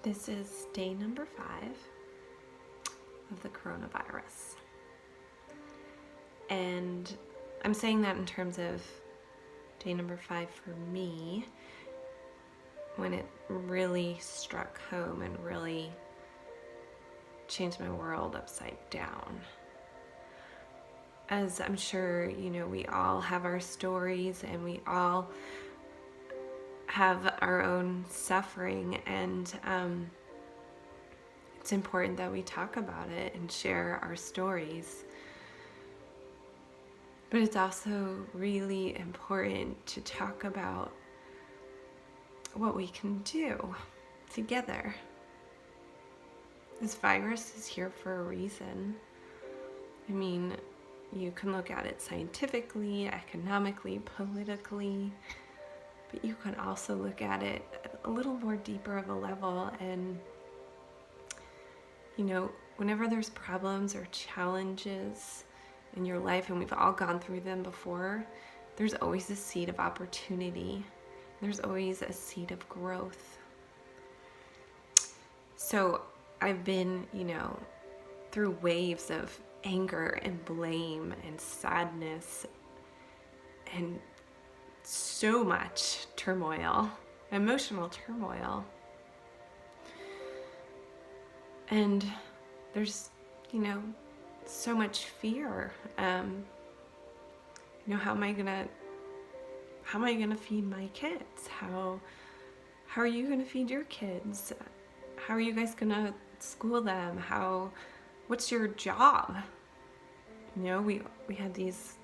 This is day number 5 of the coronavirus. And I'm saying that in terms of day number 5 for me, when it really struck home and really changed my world upside down. As I'm sure, we all have our stories and we all have our own suffering, and it's important that we talk about it and share our stories. But it's also really important to talk about what we can do together. This virus is here for a reason. I mean, you can look at it scientifically, economically, politically, but you can also look at it a little more deeper of a level. And, whenever there's problems or challenges in your life, and we've all gone through them before, there's always a seed of opportunity. There's always a seed of growth. So I've been, through waves of anger and blame and sadness and so much turmoil, emotional turmoil. And there's, so much fear. How am I gonna feed my kids? How are you gonna feed your kids? How are you guys gonna school them? What's your job? We had these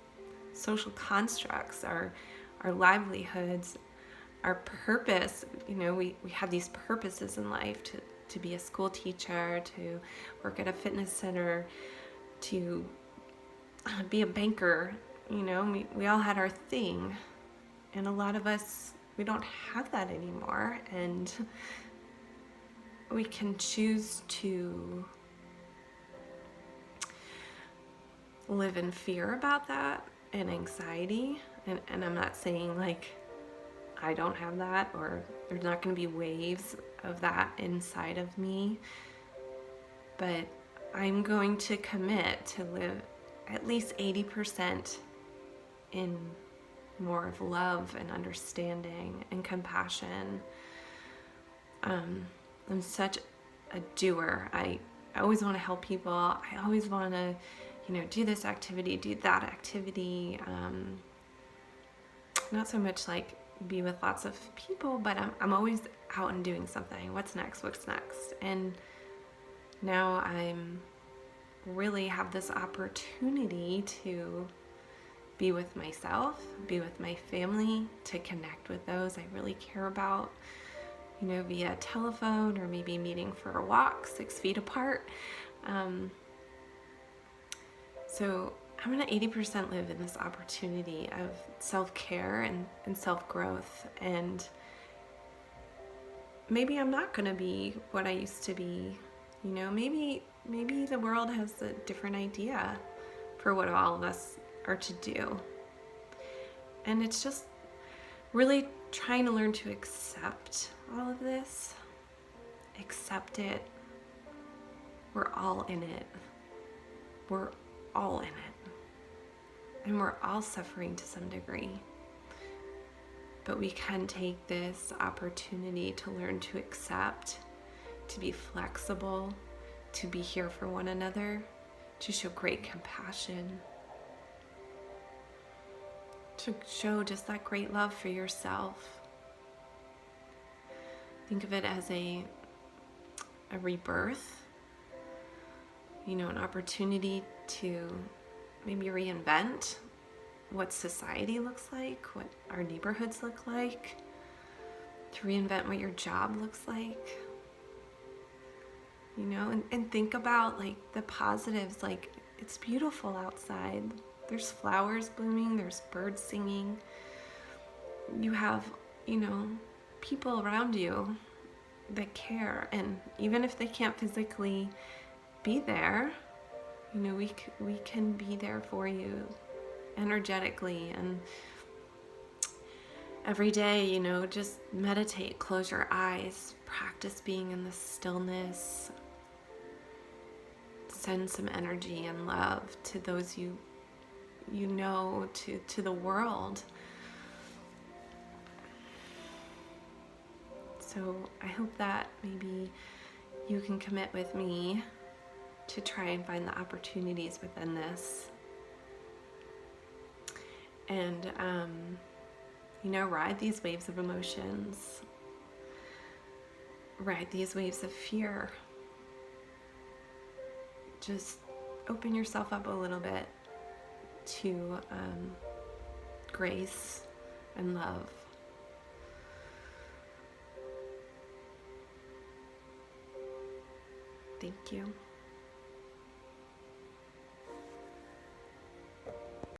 social constructs, our livelihoods, our purpose. We have these purposes in life to be a school teacher, to work at a fitness center, to be a banker. We all had our thing, and a lot of us, we don't have that anymore, and we can choose to live in fear about that and anxiety. And I'm not saying I don't have that, or there's not going to be waves of that inside of me, but I'm going to commit to live at least 80% in more of love and understanding and compassion. I'm such a doer. I always want to help people. I always want to, do this activity, do that activity. Not so much be with lots of people, but I'm always out and doing something. What's next? And now I'm really have this opportunity to be with myself, be with my family, to connect with those I really care about, via telephone or maybe meeting for a walk 6 feet apart. So I'm going to 80% live in this opportunity of self-care and self-growth. And maybe I'm not going to be what I used to be. Maybe the world has a different idea for what all of us are to do. And it's just really trying to learn to accept all of this. Accept it. We're all in it. We're all in it. And we're all suffering to some degree. But we can take this opportunity to learn to accept, to be flexible, to be here for one another, to show great compassion, to show just that great love for yourself. Think of it as a rebirth, an opportunity to maybe reinvent what society looks like, what our neighborhoods look like, to reinvent what your job looks like, and think about the positives. It's beautiful outside. There's flowers blooming, there's birds singing. You have, people around you that care, and even if they can't physically be there, we can be there for you energetically. every day, just meditate, close your eyes, practice being in the stillness, send some energy and love to those to the world. So I hope that maybe you can commit with me to try and find the opportunities within this. And, ride these waves of emotions. Ride these waves of fear. Just open yourself up a little bit to grace and love. Thank you.